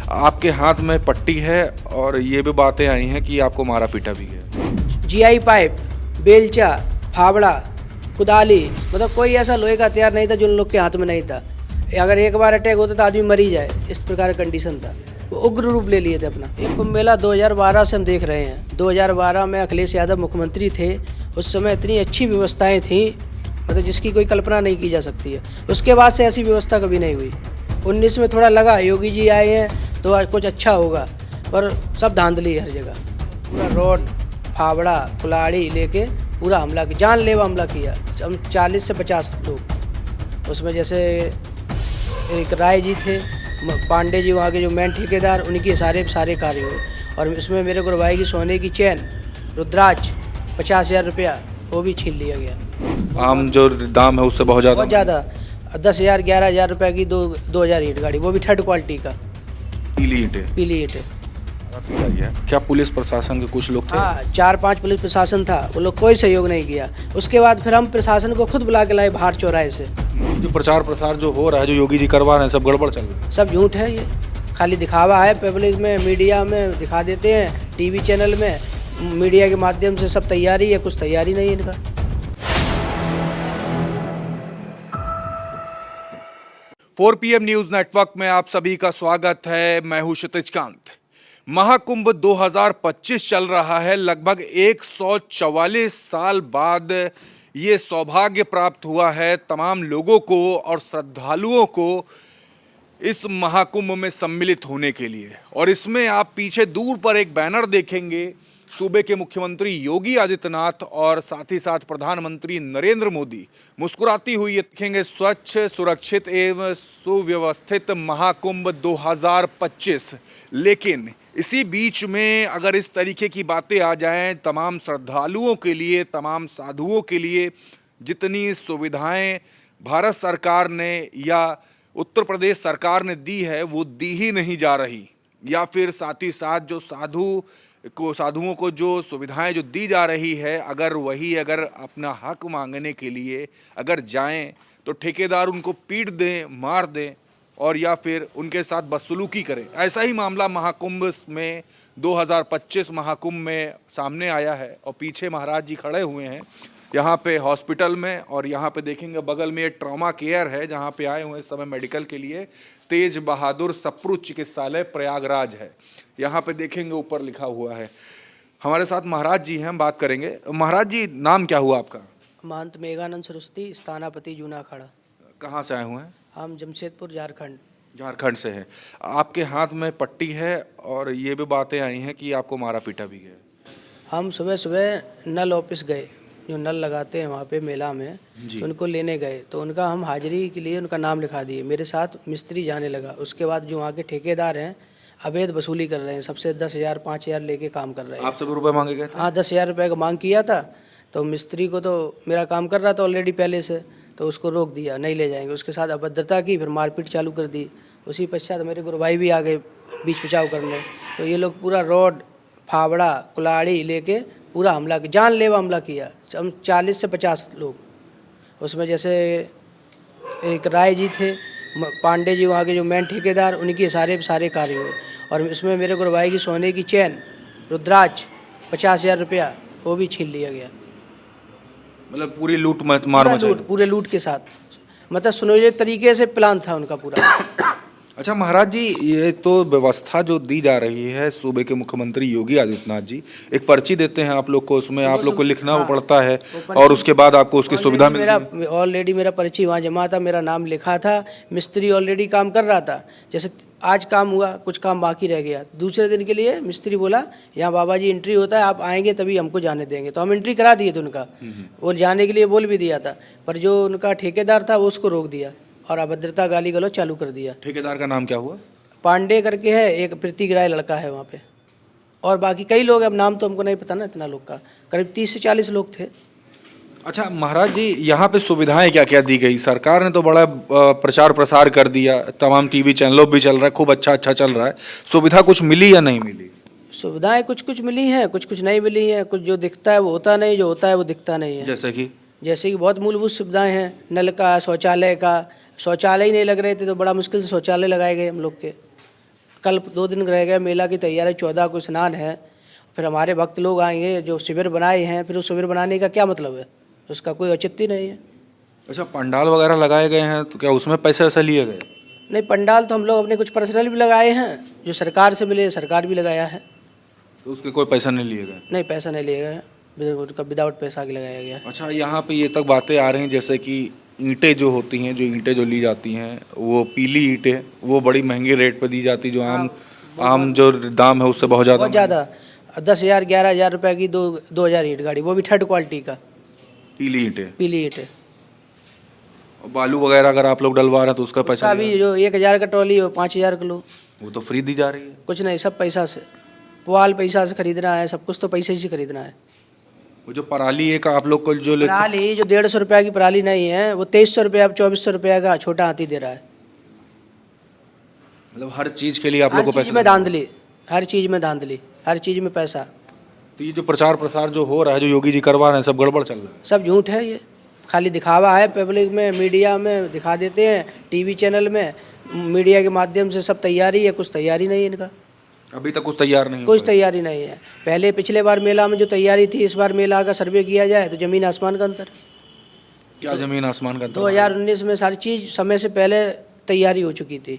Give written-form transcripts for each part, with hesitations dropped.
आपके हाथ में पट्टी है और ये भी बातें आई हैं कि आपको मारा पीटा भी है। जीआई पाइप, बेलचा, फावड़ा, कुदाली, मतलब कोई ऐसा लोहे का हथियार नहीं था जो उन लोग के हाथ में नहीं था। अगर एक बार अटैक होता तो आदमी मर ही जाए, इस प्रकार का कंडीशन था। वो उग्र रूप ले लिए थे अपना। ये कुंभ मेला 2012 से हम देख रहे हैं। 2012 में अखिलेश यादव मुख्यमंत्री थे। उस समय इतनी अच्छी व्यवस्थाएं थी, मतलब जिसकी कोई कल्पना नहीं की जा सकती है। उसके बाद से ऐसी व्यवस्था कभी नहीं हुई। 19 में थोड़ा लगा योगी जी आए हैं तो आज कुछ अच्छा होगा, पर सब धांधली है हर जगह। पूरा रोड, फावड़ा, कुल्हाड़ी लेके पूरा हमला किया, जानलेवा हमला किया। हम 40 से 50 लोग उसमें, जैसे एक राय जी थे, पांडे जी वहाँ के जो मेन ठेकेदार, उनकी सारे कार्य हुए। और इसमें मेरे गुरु की सोने की चैन, रुद्राक्ष, 50,000 रुपया वो भी छीन लिया गया। आम जो दाम है उससे बहुत ज़्यादा 10,000 11,000 रुपये की 2,000 ईंट गाड़ी, वो भी थर्ड क्वालिटी का पीली ईंटें। पीली ईंट है। क्या पुलिस प्रशासन के कुछ लोग थे? हाँ, 4-5 पुलिस प्रशासन था, वो लोग कोई सहयोग नहीं किया। उसके बाद फिर हम प्रशासन को खुद बुला के लाए बाहर चौराहे से। जो प्रचार प्रसार जो हो रहा है, जो योगी जी करवा रहे हैं, सब गड़बड़ चल रहा है। सब झूठ है, ये खाली दिखावा है। पब्लिक में, मीडिया में दिखा देते हैं, टीवी चैनल में, मीडिया के माध्यम से सब तैयारी है, कुछ तैयारी नहीं है इनका। 4 PM न्यूज नेटवर्क में आप सभी का स्वागत है। मैं हूं क्षितिज कांत। महाकुंभ 2025 चल रहा है। लगभग 144 साल बाद ये सौभाग्य प्राप्त हुआ है तमाम लोगों को और श्रद्धालुओं को इस महाकुंभ में सम्मिलित होने के लिए। और इसमें आप पीछे दूर पर एक बैनर देखेंगे, सूबे के मुख्यमंत्री योगी आदित्यनाथ और साथ ही साथ प्रधानमंत्री नरेंद्र मोदी मुस्कुराती हुई ये दिखेंगे, स्वच्छ, सुरक्षित एवं सुव्यवस्थित महाकुंभ 2025। लेकिन इसी बीच में अगर इस तरीके की बातें आ जाएं, तमाम श्रद्धालुओं के लिए, तमाम साधुओं के लिए जितनी सुविधाएं भारत सरकार ने या उत्तर प्रदेश सरकार ने दी है वो दी ही नहीं जा रही, या फिर साथ ही साथ जो साधुओं को जो सुविधाएं जो दी जा रही है, अगर अपना हक मांगने के लिए अगर जाएं तो ठेकेदार उनको पीट दें, मार दें और या फिर उनके साथ बदसलूकी करें। ऐसा ही मामला महाकुंभ में 2025 महाकुंभ में सामने आया है। और पीछे महाराज जी खड़े हुए हैं यहाँ पे हॉस्पिटल में, और यहाँ पे देखेंगे बगल में एक ट्रॉमा केयर है जहाँ पे आए हुए इस समय मेडिकल के लिए। तेज बहादुर सप्रू चिकित्सालय प्रयागराज है, यहाँ पे देखेंगे ऊपर लिखा हुआ है। हमारे साथ महाराज जी हैं, हम बात करेंगे। महाराज जी, नाम क्या हुआ आपका? महंत मेघानंद सरस्वती, स्थानापति जूना खड़ा। कहाँ से आए हुए हैं? हम जमशेदपुर, झारखंड से हैं। आपके हाथ में पट्टी है और ये भी बातें आई हैं कि आपको मारा पीटा भी गया। हम सुबह सुबह नल ऑफिस गए, जो नल लगाते हैं वहाँ पे मेला में, तो उनको लेने गए तो उनका हम हाजिरी के लिए उनका नाम लिखा दिए। मेरे साथ मिस्त्री जाने लगा। उसके बाद जो वहाँ के ठेकेदार हैं अवैध वसूली कर रहे हैं, सबसे 10,000 5,000 लेके काम कर रहे हैं। आपसे भी रुपए मांगे गए थे? हाँ, 10,000 रुपये का मांग किया था। तो मिस्त्री को तो मेरा काम कर रहा था ऑलरेडी पहले से, तो उसको रोक दिया, नहीं ले जाएंगे। उसके साथ अभद्रता की, फिर मारपीट चालू कर दी। उसी पश्चात मेरे गुरु भाई भी आ गए बीच बचाव करने। तो ये लोग पूरा रोड, फावड़ा, कुल्हाड़ी लेके पूरा हमला किया, जानलेवा हमला किया। हम 40 से 50 लोग उसमें, जैसे एक राय जी थे, पांडे जी वहाँ के जो मेन ठेकेदार, उनकी सारे कार्य हुए। और इसमें मेरे गुरु भाई की सोने की चैन, रुद्राक्ष, 50,000 रुपया वो भी छीन लिया गया। मतलब पूरी लूट मार मचाई? पूरे लूट के साथ, मतलब सुनियोजित तरीके से प्लान था उनका पूरा। अच्छा महाराज जी, ये तो व्यवस्था जो दी जा रही है सूबे के मुख्यमंत्री योगी आदित्यनाथ जी, एक पर्ची देते हैं आप लोग को, उसमें आप लोग को लिखना पड़ता है और उसके बाद आपको उसकी सुविधा मिलती है। ऑलरेडी मेरा पर्ची वहाँ जमा था, मेरा नाम लिखा था। मिस्त्री ऑलरेडी काम कर रहा था। जैसे आज काम हुआ, कुछ काम बाकी रह गया, दूसरे दिन के लिए मिस्त्री बोला यहाँ बाबा जी एंट्री होता है, आप आएंगे तभी हमको जाने देंगे। तो हम एंट्री करा दिए थे उनका, वो जाने के लिए बोल भी दिया था। पर जो उनका ठेकेदार था वो उसको रोक दिया और अभद्रता गाली गलौज चालू कर दिया। ठेकेदार का नाम क्या हुआ? पांडे करके है, एक प्रीतिक राय लड़का है वहाँ पे, और बाकी कई लोग, अब नाम तो हमको नहीं पता ना इतना लोग का, करीब 30 से 40 लोग थे। अच्छा महाराज जी, यहाँ पे सुविधाएं क्या क्या दी गई? सरकार ने तो बड़ा प्रचार प्रसार कर दिया, तमाम टीवी चैनलों भी चल रहा है, खूब अच्छा चल रहा है। सुविधा कुछ मिली या नहीं मिली? सुविधाएं कुछ कुछ मिली हैं, कुछ कुछ नहीं मिली हैं। कुछ जो दिखता है वो होता नहीं, जो होता है वो दिखता नहीं है। जैसे कि बहुत मूलभूत सुविधाएं हैं, नल का, शौचालय का। शौचालय ही नहीं लग रहे थे तो बड़ा मुश्किल से शौचालय लगाए गए हम लोग के। कल 2 दिन रह गए मेला की तैयारी, 14 को स्नान है, फिर हमारे भक्त लोग आएंगे जो शिविर बनाए हैं, फिर उस शिविर बनाने का क्या मतलब है? उसका कोई औचित्य नहीं है। अच्छा, पंडाल वगैरह लगाए गए हैं तो क्या उसमें पैसे वैसे लिए गए? नहीं, पंडाल तो हम लोग अपने कुछ पर्सनल भी लगाए हैं, जो सरकार से मिले सरकार भी लगाया है। तो उसके कोई पैसा नहीं लिए गए? नहीं, पैसा नहीं लिया गया, उनका विदाउट पैसा के लगाया गया। अच्छा, यहाँ पे ये तक बातें आ रही हैं जैसे कि ईंटें जो होती हैं, जो ईंटें जो ली जाती हैं, वो पीली ईंटें वो बड़ी महंगी रेट पे दी जाती, जो आम जो दाम है उससे बहुत बहुत ज़्यादा ज़्यादा 10,000 11,000 रुपये की 2,000 ईंट गाड़ी, वो भी थर्ड क्वालिटी का पीली ईंटें। पीली ईंट है। और बालू वगैरह अगर आप लोग डलवा रहे हैं तो उसका पैसा उसका भी जो 1,000 का ट्रॉली हो 5,000 किलो, वो तो फ्री दी जा रही है। कुछ नहीं, सब पैसा से, पुआल पैसा से खरीदना है, सब कुछ तो पैसे से खरीदना है। वो जो पराली एक आप लोग को जो लेते पराली जो 150 रुपये की पराली नहीं है, वो 2300 रुपये, अब 2400 रुपये का छोटा हाथी दे रहा है। मतलब हर चीज़ के लिए आप लोग हर को चीज़ पैसा में धांधली, हर चीज़ में धांधली, हर चीज़ में पैसा। तो ये जो प्रचार प्रसार जो हो रहा है, जो योगी जी करवा रहे हैं, सब गड़बड़ चल रहा है। सब झूठ है, ये खाली दिखावा है। पब्लिक में, मीडिया में दिखा देते हैं, टीवी चैनल में, मीडिया के माध्यम से सब तैयारी है, कुछ तैयारी नहीं है इनका, अभी तक कुछ तैयार नहीं कुछ हुआ। तैयारी नहीं है। पहले पिछले बार मेला में जो तैयारी थी, इस बार मेला का सर्वे किया जाए तो ज़मीन आसमान का अंतर। क्या जमीन आसमान का अंतर? 2019 में सारी चीज़ समय से पहले तैयारी हो चुकी थी।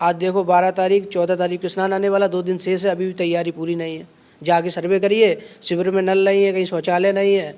आज देखो 12 तारीख, 14 तारीख को स्नान आने वाला, 2 दिन शेष है, अभी भी तैयारी पूरी नहीं है। जाके सर्वे करिए, शिविर में नल नहीं है, कहीं शौचालय नहीं है,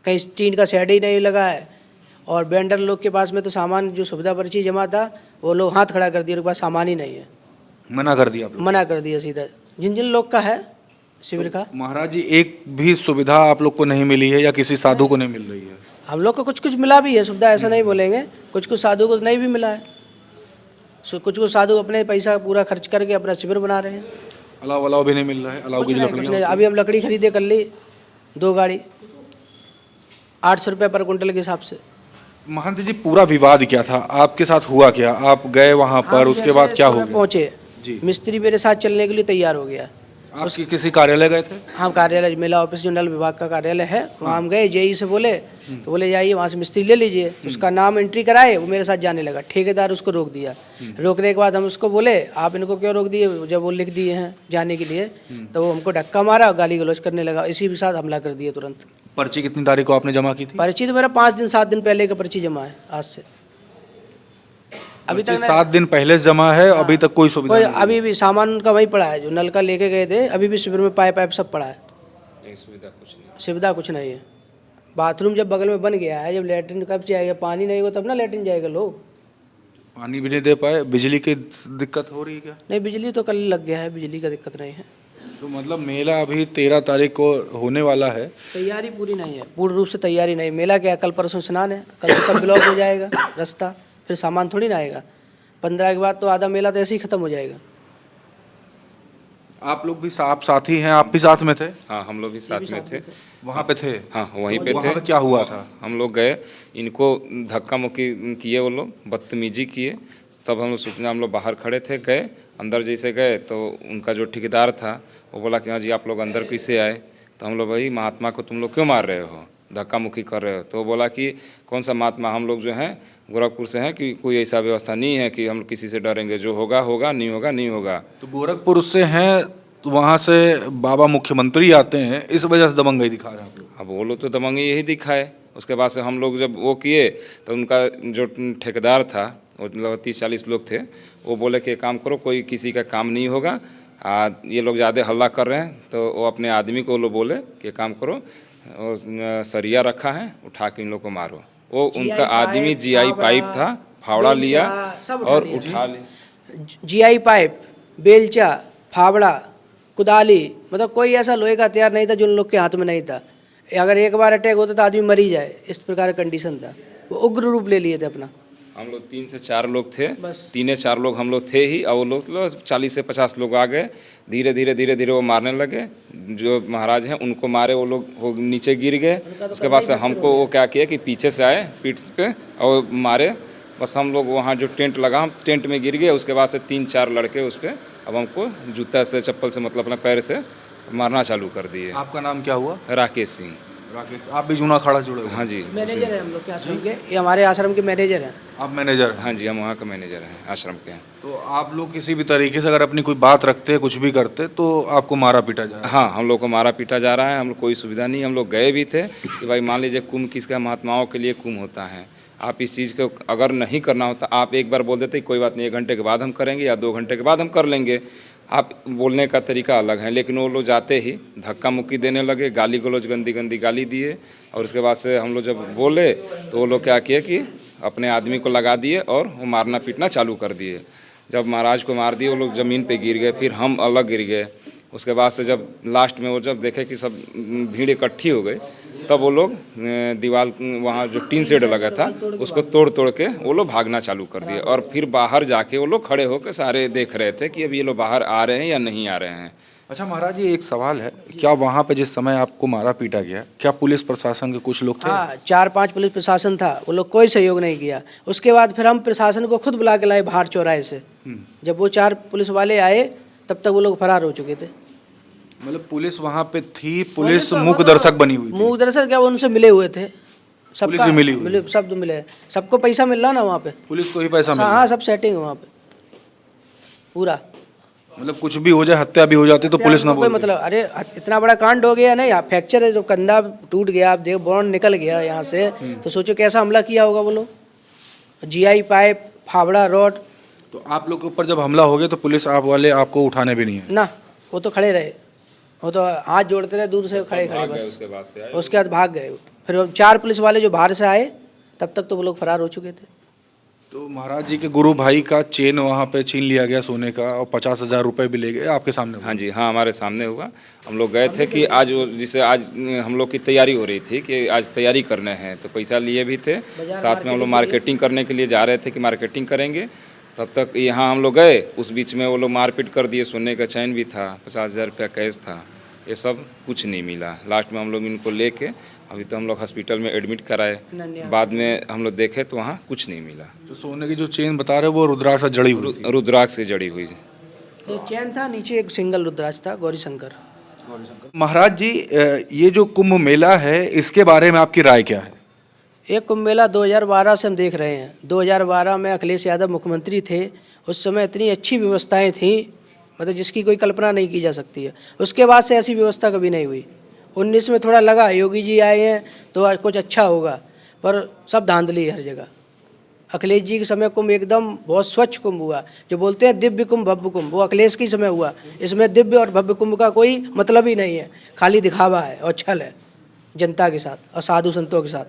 कहीं टीन का शेड ही नहीं लगा है, और वेंडर लोग के पास में तो सामान जो सुविधा पर्ची जमा था वो लोग हाथ खड़ा कर दिए, उनके पास सामान ही नहीं है, मना कर दिया आप लोग? मना कर दिया सीधा, जिन जिन लोग का है शिविर का। महाराज जी, एक भी सुविधा आप लोग को नहीं मिली है या किसी साधु को नहीं मिल रही है? हम लोग को कुछ कुछ मिला भी है सुविधा, ऐसा नहीं बोलेंगे, कुछ कुछ साधु को नहीं भी मिला है। कुछ कुछ साधु अपने पैसा पूरा खर्च करके अपना शिविर बना रहे हैं। अलाव वलाव भी नहीं मिल रहा है? अलाव की कुछ नहीं, कुछ लकड़ियाँ नहीं। अभी हम लकड़ी खरीदे कर ली 2 गाड़ी, 800 रुपये पर कुंटल के हिसाब से। महंत जी, पूरा विवाद क्या था? आपके साथ हुआ क्या? आप गए वहाँ पर, उसके बाद क्या हो गया? पहुँचे जी। मिस्त्री मेरे साथ चलने के लिए तैयार हो गया। आप किसी कार्यालय गए थे? हाँ, कार्यालय, मेला ऑफिस जो नल विभाग का कार्यालय है, वहाँ हम गए, जेई से बोले तो बोले जाइए वहाँ से मिस्त्री ले लीजिए। उसका नाम एंट्री कराए, वो मेरे साथ जाने लगा, ठेकेदार उसको रोक दिया। रोकने के बाद हम उसको बोले आप इनको क्यों रोक दिए, जब वो लिख दिए हैं जाने के लिए, तो वो हमको धक्का मारा, गाली गलौज करने लगा, इसी के साथ हमला कर दिया तुरंत। पर्ची कितनी तारीख को आपने जमा की थी? पर्ची तो मेरा 5 दिन 7 दिन पहले का पर्ची जमा है, आज से अभी तक 7 दिन पहले से जमा है, अभी तक कोई सुविधा कोई, नहीं? अभी भी सामान उनका वहीं पड़ा है, जो नल का लेके गए थे, अभी भी शिविर में पाइप वाइप सब पड़ा है, सुविधा कुछ नहीं है। बाथरूम जब बगल में बन गया है, जब लेटरिन कब जाएगा, पानी नहीं होगा तब ना लेटरिन जाएगा लोग। पानी भी नहीं दे पाए? बिजली की दिक्कत हो रही है क्या? नहीं, बिजली तो कल लग गया है, बिजली का दिक्कत नहीं है। तो मतलब मेला अभी 13 तारीख को होने वाला है। तैयारी पूरी नहीं है, पूर्ण रूप से तैयारी नहीं। मेला क्या, कल परसों स्नान है, कल तो सब ब्लॉक हो जाएगा रास्ता, फिर सामान थोड़ी ना आएगा। 15 के बाद तो आधा मेला तो ऐसे ही खत्म हो जाएगा। आप लोग भी आप साथी हैं, आप भी साथ में थे? हाँ, हम लोग भी साथ में थे। वहाँ पे थे? हाँ, वहीं पे वहाँ थे। पे क्या हुआ था? हम लोग गए, इनको धक्का मुक्की किए, वो लोग बदतमीजी किए, तब हम लोग सूचना, हम लोग बाहर खड़े थे, गए अंदर, जैसे गए तो उनका जो ठेकेदार था वो बोला कि हाँ जी आप लोग अंदर कैसे आए? तो हम लोग, भाई महात्मा को तुम लोग क्यों मार रहे हो, धक्का मुक्की कर रहे हो? तो वो बोला कि कौन सा महात्मा, हम लोग जो हैं गोरखपुर से हैं, कि कोई ऐसा व्यवस्था नहीं है कि हम लोग किसी से डरेंगे, जो होगा होगा, नहीं होगा नहीं होगा। तो गोरखपुर से हैं, तो वहाँ से बाबा मुख्यमंत्री आते हैं, इस वजह से दबंगई दिखा रहे हैं आप लोग? अब वो लोग तो दबंगी यही दिखाए। उसके बाद से हम लोग जब वो किए तो उनका जो ठेकेदार था, वो मतलब 30-40 लोग थे, वो बोले कि काम करो, कोई किसी का काम नहीं होगा, ये लोग ज़्यादा हल्ला कर रहे हैं, तो वो अपने आदमी को लोग बोले कि काम करो, सरिया रखा है, उठा के इन लोग को मारो। वो उनका आदमी जीआई पाइप था, फावड़ा लिया और उठा लिया। जीआई पाइप, बेलचा, फावड़ा, कुदाली, मतलब कोई ऐसा लोहे का हथियार नहीं था जो उन लोग के हाथ में नहीं था। अगर एक बार अटैक होता तो आदमी मर ही जाए, इस प्रकार का कंडीशन था। वो उग्र रूप ले लिए थे अपना। हम लोग 3 से 4 लोग थे, बस 3-4 लोग हम लोग थे ही, और वो लोग 40 से 50 लोग आ गए। धीरे धीरे वो मारने लगे, जो महाराज हैं उनको मारे, वो लोग वो नीचे गिर गए। उसके बाद से हमको वो क्या किया कि पीछे से आए पीठ पे और मारे। बस हम लोग वहाँ जो टेंट लगा, हम टेंट में गिर गए। उसके बाद से 3-4 लड़के उस पर अब हमको जूता से, चप्पल से, मतलब अपने पैर से मारना चालू कर दिए। आपका नाम क्या हुआ? राकेश सिंह। राकेश, आप भी जूना अखाड़ा जुड़े हुए हैं? हाँ जी। मैनेजर है हम लोग के आश्रम के, ये हमारे आश्रम के मैनेजर हैं। आप मैनेजर हैं? हाँ जी, हम वहाँ का मैनेजर हैं, आश्रम के हैं। तो आप लोग किसी भी तरीके से अगर अपनी कोई बात रखते कुछ भी करते तो आपको मारा पीटा जाए? हाँ, हम लोग को मारा पीटा जा रहा है, हम लोग कोई सुविधा नहीं। हम लोग गए भी थे कि भाई मान लीजिए कुंभ किसका, महात्माओं के लिए कुंभ होता है, आप इस चीज़ को अगर नहीं करना होता, आप एक बार बोल देते कोई बात नहीं, 1 घंटे के बाद हम करेंगे या 2 घंटे के बाद हम कर लेंगे। आप बोलने का तरीका अलग है, लेकिन वो लोग जाते ही धक्का मुक्की देने लगे, गाली गलौज गंदी गंदी गाली दिए, और उसके बाद से हम लोग जब बोले तो वो लोग क्या किए कि अपने आदमी को लगा दिए और वो मारना पीटना चालू कर दिए। जब महाराज को मार दिए वो लोग ज़मीन पे गिर गए, फिर हम अलग गिर गए। उसके बाद से जब लास्ट में वो जब देखे कि सब भीड़ इकट्ठी हो गई, तब वो लोग दीवार, वहाँ जो टीन शेड लगा था उसको तोड़ तोड़ के वो लोग भागना चालू कर दिए, और फिर बाहर जाके वो लोग खड़े होकर सारे देख रहे थे कि अब ये लोग बाहर आ रहे हैं या नहीं आ रहे हैं। अच्छा महाराज जी, एक सवाल है, क्या वहाँ पे जिस समय आपको मारा पीटा गया, क्या पुलिस प्रशासन के कुछ लोग थे? हाँ, 4-5 पुलिस प्रशासन था, वो लोग कोई सहयोग नहीं किया। उसके बाद फिर हम प्रशासन को खुद बुला के लाए बाहर चौराहे से। जब वो 4 पुलिस वाले आए तब तक वो लोग फरार हो चुके थे। मतलब पुलिस वहाँ पे थी, पुलिस मूक दर्शक बनी हुई थी? मूक दर्शक क्या, वो उनसे मिले हुए थे, पुलिस से मिली हुई? सब तो मिले, सबको पैसा मिल रहा ना वहाँ पे, पुलिस को ही पैसा मिला? हाँ, सब सेटिंग है वहाँ पे पूरा। मतलब कुछ भी हो जाए, हत्या भी हो जाती तो पुलिस ना कोई बोलती? मतलब, अरे इतना बड़ा कांड हो गया नहीं, फ्रैक्चर है, जो कंधा टूट गया, आप देखो बोन निकल गया यहाँ से, तो सोचो कैसा हमला किया होगा वो लोग। जीआई पाइप, फावड़ा रॉड। तो आप लोग के ऊपर जब हमला हो गया तो पुलिस आप वाले आपको उठाने भी नहीं है? ना, वो तो खड़े रहे, वो तो हाथ जोड़ते रहे, दूर से खड़े खड़े बस। उसके बाद भाग गए। फिर 4 पुलिस वाले जो बाहर से आए तब तक तो वो लोग फरार हो चुके थे। तो महाराज जी के गुरु भाई का चेन वहाँ पे छीन लिया गया सोने का, और 50,000 रुपए भी ले गए आपके सामने? हाँ जी, हाँ, हमारे सामने हुआ। हम लोग गए थे कि आज जिसे आज हम लोग की तैयारी हो रही थी कि आज तैयारी करने हैं, तो पैसा लिए भी थे, साथ में हम लोग मार्केटिंग करने के लिए जा रहे थे कि मार्केटिंग करेंगे। तब तक यहाँ हम लोग गए, उस बीच में वो लोग मारपीट कर दिए। सोने का चैन भी था, 50,000 रुपया कैश था, ये सब कुछ नहीं मिला। लास्ट में हम लोग इनको लेके अभी तो हम लोग हॉस्पिटल में एडमिट कराए, बाद में हम लोग देखे तो वहाँ कुछ नहीं मिला। तो सोने की जो चेन बता रहे वो रुद्राक्ष से जड़ी हुई थी? रुद्राक्ष से जड़ी हुई। एक चैन था, नीचे एक सिंगल रुद्राक्ष था, गौरी शंकर। महाराज जी, ये जो कुंभ मेला है इसके बारे में आपकी राय क्या है? ये कुंभ मेला 2012 से हम देख रहे हैं। 2012 में अखिलेश यादव मुख्यमंत्री थे, उस समय इतनी अच्छी व्यवस्थाएं थी, मतलब जिसकी कोई कल्पना नहीं की जा सकती है। उसके बाद से ऐसी व्यवस्था कभी नहीं हुई। 19 में थोड़ा लगा योगी जी आए हैं तो कुछ अच्छा होगा, पर सब धांधली है हर जगह। अखिलेश जी के समय कुंभ एकदम बहुत स्वच्छ कुंभ हुआ, जो बोलते हैं दिव्य कुंभ भव्य कुंभ, वो अखिलेश के समय हुआ। इसमें दिव्य और भव्य कुंभ का कोई मतलब ही नहीं है, खाली दिखावा है और छल है जनता के साथ और साधु संतों के साथ।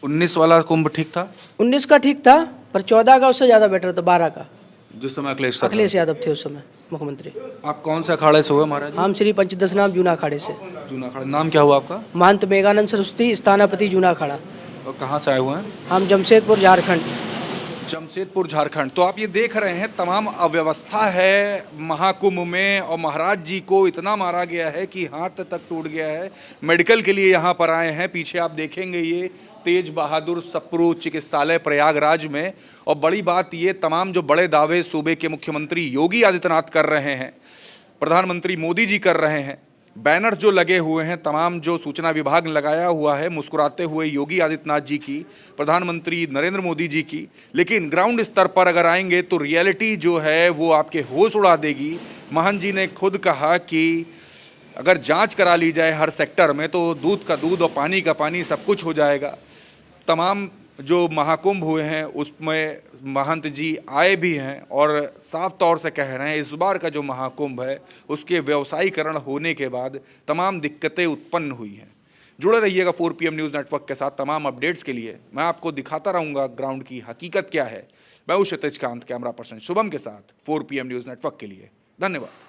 19 वाला कुंभ ठीक था? 19 का ठीक था, पर 14 का उससे ज़्यादा बेटर था, 12 का, जिस समय अखिलेश था? अखिलेश यादव थे उस समय मुख्यमंत्री। आप कौन से अखाड़े से हुए महाराज? हम श्री पंचदशनाम जूना अखाड़े से। जूना अखाड़ा, नाम क्या हुआ आपका? महंत मेघानंद सरस्वती स्थानापति जूना अखाड़ा। और कहाँ से आए हुए हैं? हम जमशेदपुर झारखंड। जमशेदपुर झारखंड। तो आप ये देख रहे हैं तमाम अव्यवस्था है महाकुंभ में, और महाराज जी को इतना मारा गया है कि हाथ तक टूट गया है। मेडिकल के लिए यहाँ पर आए हैं, पीछे आप देखेंगे ये तेज बहादुर सप्रू चिकित्सालय प्रयागराज में। और बड़ी बात ये, तमाम जो बड़े दावे सूबे के मुख्यमंत्री योगी आदित्यनाथ कर रहे हैं, प्रधानमंत्री मोदी जी कर रहे हैं, बैनर जो लगे हुए हैं, तमाम जो सूचना विभाग ने लगाया हुआ है मुस्कुराते हुए योगी आदित्यनाथ जी की, प्रधानमंत्री नरेंद्र मोदी जी की, लेकिन ग्राउंड स्तर पर अगर आएंगे तो रियलिटी जो है वो आपके होश उड़ा देगी। महंत जी ने खुद कहा कि अगर जांच करा ली जाए हर सेक्टर में तो दूध का दूध और पानी का पानी सब कुछ हो जाएगा। तमाम जो महाकुंभ हुए हैं उसमें महंत जी आए भी हैं और साफ तौर से कह रहे हैं इस बार का जो महाकुंभ है उसके व्यवसायीकरण होने के बाद तमाम दिक्कतें उत्पन्न हुई हैं। जुड़े रहिएगा 4 PM न्यूज़ नेटवर्क के साथ। तमाम अपडेट्स के लिए मैं आपको दिखाता रहूँगा ग्राउंड की हकीकत क्या है। मैं हूं क्षितिज कांत, कैमरा पर्सन शुभम के साथ 4 PM न्यूज़ नेटवर्क के लिए। धन्यवाद।